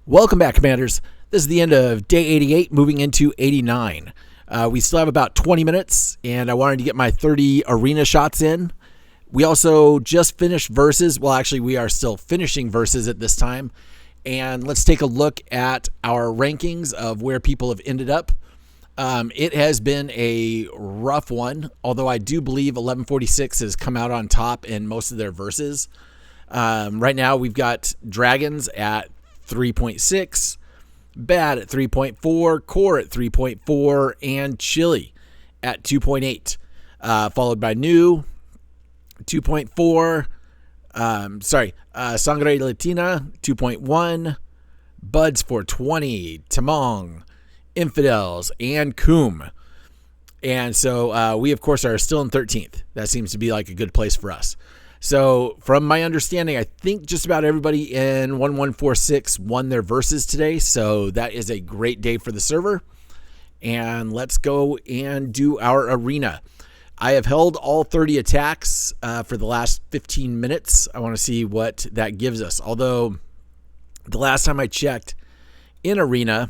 Welcome back, Commanders. This is the end of day 88, moving into 89. We still have about 20 minutes, and I wanted to get my 30 arena shots in. We also just finished versus. Well, actually, we are still finishing versus at this time. And let's take a look at our rankings of where people have ended up. It has been a rough one, although I do believe 1146 has come out on top in most of their verses. Right now, we've got Dragons at 3.6, Bad at 3.4, Core at 3.4, and Chili at 2.8, followed by New 2.4, Sangre Latina 2.1, Buds 420, Tamong, Infidels, and Coom. And so we, of course, are still in 13th. That seems to be like a good place for us. So from my understanding, I think just about everybody in 1146 won their verses today. So that is a great day for the server. And let's go and do our arena. I have held all 30 attacks for the last 15 minutes. I want to see what that gives us. Although the last time I checked in arena,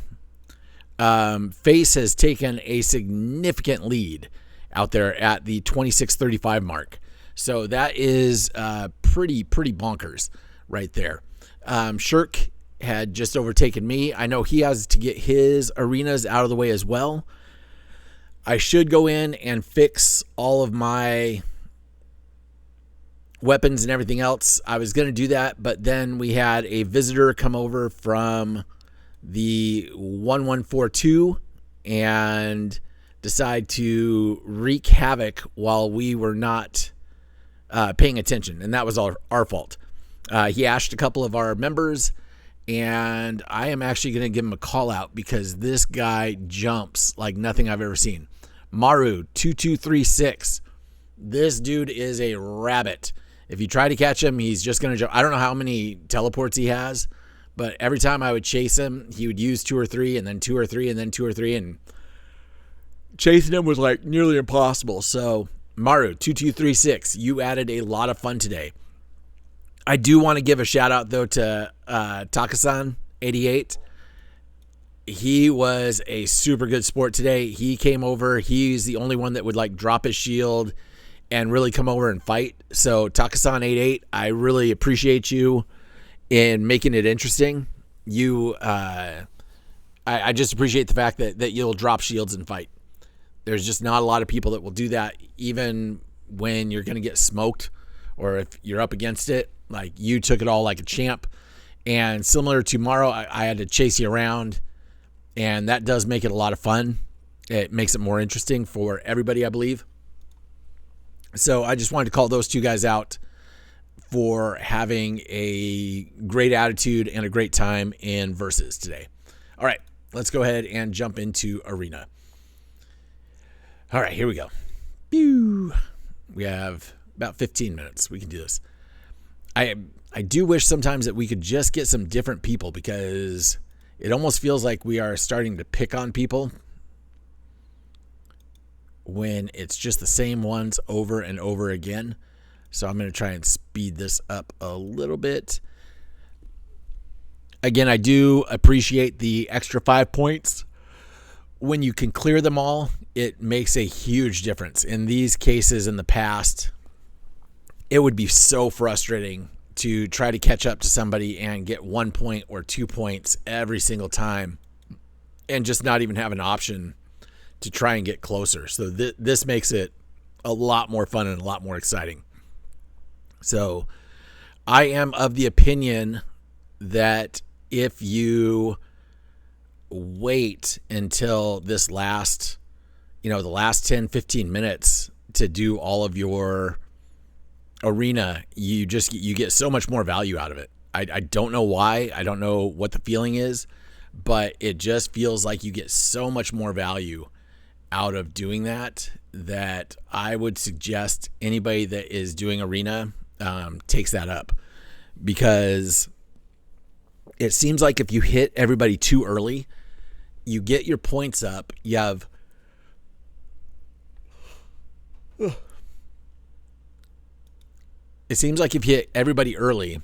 Face has taken a significant lead out there at the 2635 mark. So that is pretty bonkers right there. Shirk had just overtaken me. I know he has to get his arenas out of the way as well. I should go in and fix all of my weapons and everything else. I was going to do that, but then we had a visitor come over from the 1142 and decide to wreak havoc while we were not paying attention, and that was our fault. He ashed a couple of our members, and I am actually going to give him a call out because this guy jumps like nothing I've ever seen. Maru 2236. This dude is a rabbit. If you try to catch him, he's just going to jump. I don't know how many teleports he has, but every time I would chase him, he would use 2 or 3, and then 2 or 3, and then 2 or 3, and chasing him was like nearly impossible. So Maru 2236, you added a lot of fun today. I do want to give a shout out though to Takasan 88. He was a super good sport today. He came over. He's the only one that would like drop his shield and really come over and fight. So Takasan 88, I really appreciate you in making it interesting. You, I just appreciate the fact that you'll drop shields and fight. There's just not a lot of people that will do that, even when you're going to get smoked or if you're up against it. Like, you took it all like a champ. And similar to Morrow, I had to chase you around, and that does make it a lot of fun. It makes it more interesting for everybody, I believe. So I just wanted to call those two guys out for having a great attitude and a great time in Versus today. All right, let's go ahead and jump into Arena. All right, here we go. Pew. We have about 15 minutes. We can do this. I do wish sometimes that we could just get some different people, because it almost feels like we are starting to pick on people when it's just the same ones over and over again. So I'm going to try and speed this up a little bit. Again, I do appreciate the extra 5 points. When you can clear them all, it makes a huge difference. In these cases in the past, it would be so frustrating to try to catch up to somebody and get 1 point or 2 points every single time and just not even have an option to try and get closer. So this makes it a lot more fun and a lot more exciting. So I am of the opinion that if you wait until this last, the last 10, 15 minutes to do all of your arena, you get so much more value out of it. I don't know why. I don't know what the feeling is, but it just feels like you get so much more value out of doing that I would suggest anybody that is doing arena takes that up, because it seems like if you hit everybody too early, you get your points up. You have it seems like if you hit everybody early,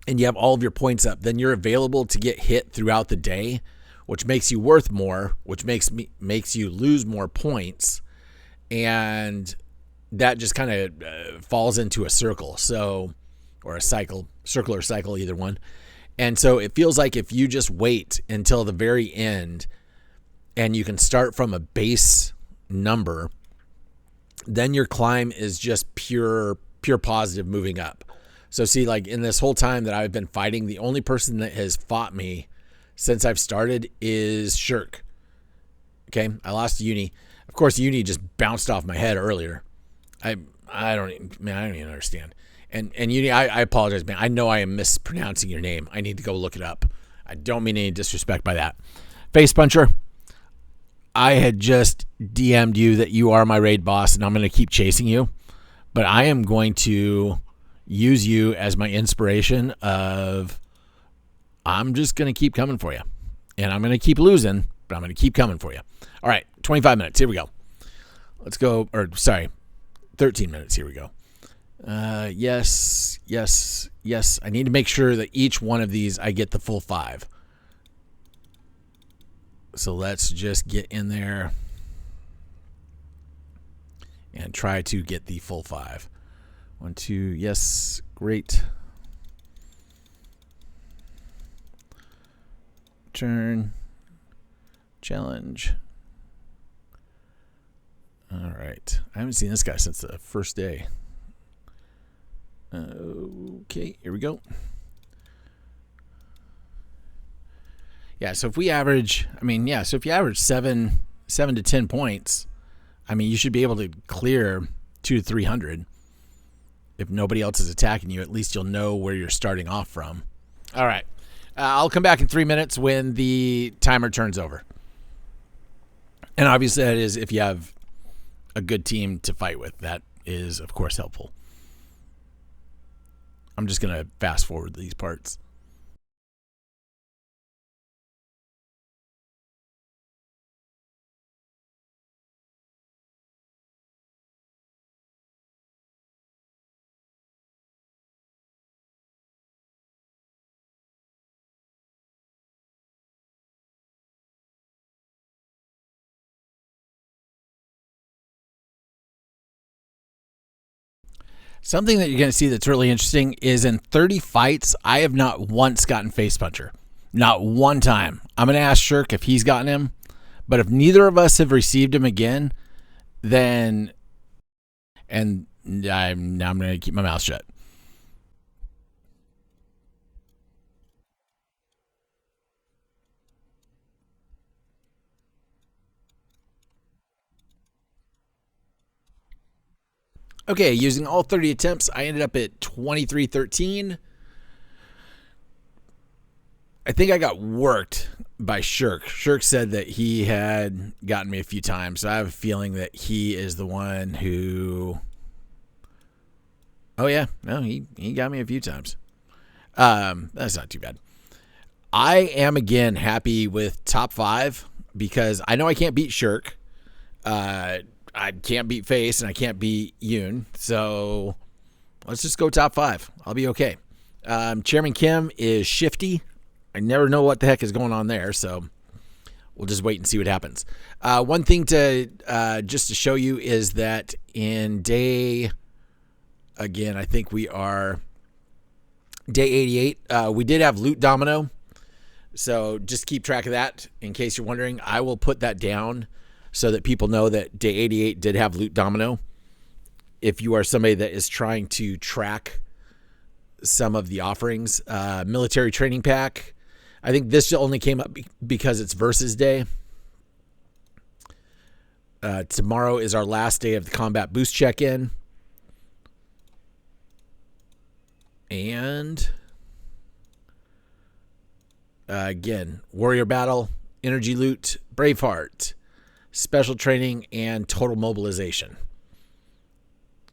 and you have all of your points up, then you're available to get hit throughout the day, which makes you worth more, which makes you lose more points, and that just kind of falls into a circle. So, or a cycle, circle or cycle, either one. And so it feels like if you just wait until the very end and you can start from a base number, then your climb is just pure positive moving up. So see, like in this whole time that I've been fighting, the only person that has fought me since I've started is Shirk. Okay, I lost to Uni. Of course, Uni just bounced off my head earlier. I don't even understand. And Uni, I apologize, man. I know I am mispronouncing your name. I need to go look it up. I don't mean any disrespect by that. Face Puncher, I had just DM'd you that you are my raid boss, and I'm going to keep chasing you. But I am going to use you as my inspiration of I'm just going to keep coming for you. And I'm going to keep losing, but I'm going to keep coming for you. All right, 25 minutes. Here we go. Let's go. 13 minutes. Here we go. Yes. I need to make sure that each one of these I get the full 5. So let's just get in there and try to get the full 5. 1, 2, yes, great. Turn, challenge. All right. I haven't seen this guy since the first day. Okay, here we go. Yeah, so if we average, so if you average 7 to 10 points, you should be able to clear 200 to 300. If nobody else is attacking you, at least you'll know where you're starting off from. All right. I'll come back in 3 minutes when the timer turns over. And obviously that is if you have a good team to fight with. That is, of course, helpful. I'm just going to fast forward these parts. Something that you're going to see that's really interesting is in 30 fights, I have not once gotten Face Puncher. Not one time. I'm going to ask Shirk if he's gotten him. But if neither of us have received him again, then... And I'm going to keep my mouth shut. Okay, using all 30 attempts, I ended up at 2313. I think I got worked by Shirk. Shirk said that he had gotten me a few times, so I have a feeling that he is the one who... Oh, yeah. No, he got me a few times. That's not too bad. I am, again, happy with top 5 because I know I can't beat Shirk. I can't beat Face, and I can't beat Yoon. So let's just go top 5. I'll be okay. Chairman Kim is shifty. I never know what the heck is going on there, so we'll just wait and see what happens. One thing to just to show you is that in day, again, I think we are day 88. We did have Loot Domino, so just keep track of that in case you're wondering. I will put that down so that people know that day 88 did have Loot Domino. If you are somebody that is trying to track some of the offerings, military training pack, I think this only came up because it's versus day. Tomorrow is our last day of the combat boost check-in. And again, warrior battle, energy loot, Braveheart, special training, and total mobilization.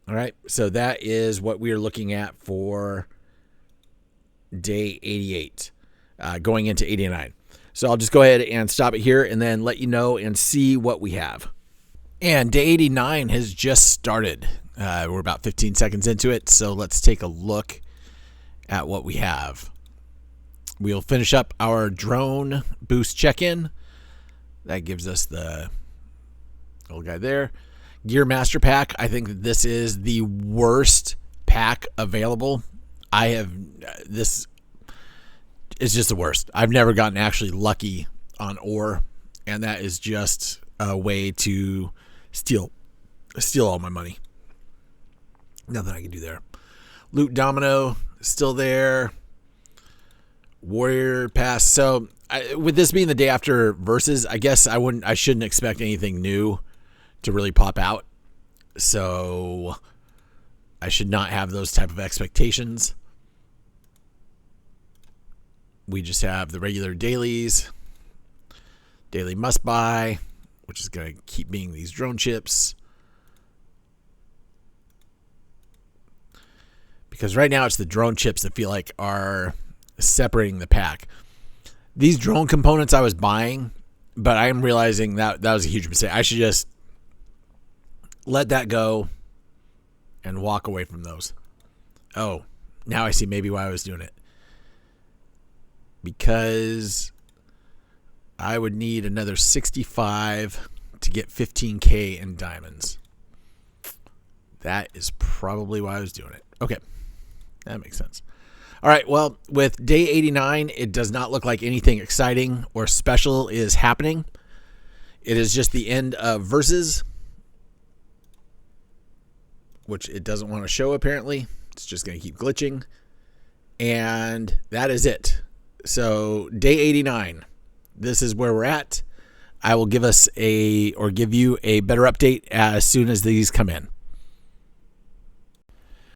All right, so that is what we are looking at for day 88, going into 89. So I'll just go ahead and stop it here and then let you know and see what we have. And day 89 has just started. We're about 15 seconds into it, so let's take a look at what we have. We'll finish up our drone boost check-in. That gives us the old guy there. Gear Master Pack. I think that this is the worst pack available. This is just the worst. I've never gotten actually lucky on ore, and that is just a way to steal all my money. Nothing I can do there. Loot Domino still there. Warrior Pass. So with this being the day after Versus, I guess I shouldn't expect anything new to really pop out. So I should not have those type of expectations. We just have the regular dailies. Daily must buy, which is going to keep being these drone chips. Because right now it's the drone chips that feel like are separating the pack. These drone components I was buying, but I am realizing that was a huge mistake. I should just let that go and walk away from those. Oh, now I see maybe why I was doing it. Because I would need another 65 to get 15K in diamonds. That is probably why I was doing it. Okay, that makes sense. All right, well, with day 89, it does not look like anything exciting or special is happening. It is just the end of Versus, which it doesn't want to show apparently. It's just going to keep glitching. And that is it. So day 89, this is where we're at. I will give you a better update as soon as these come in.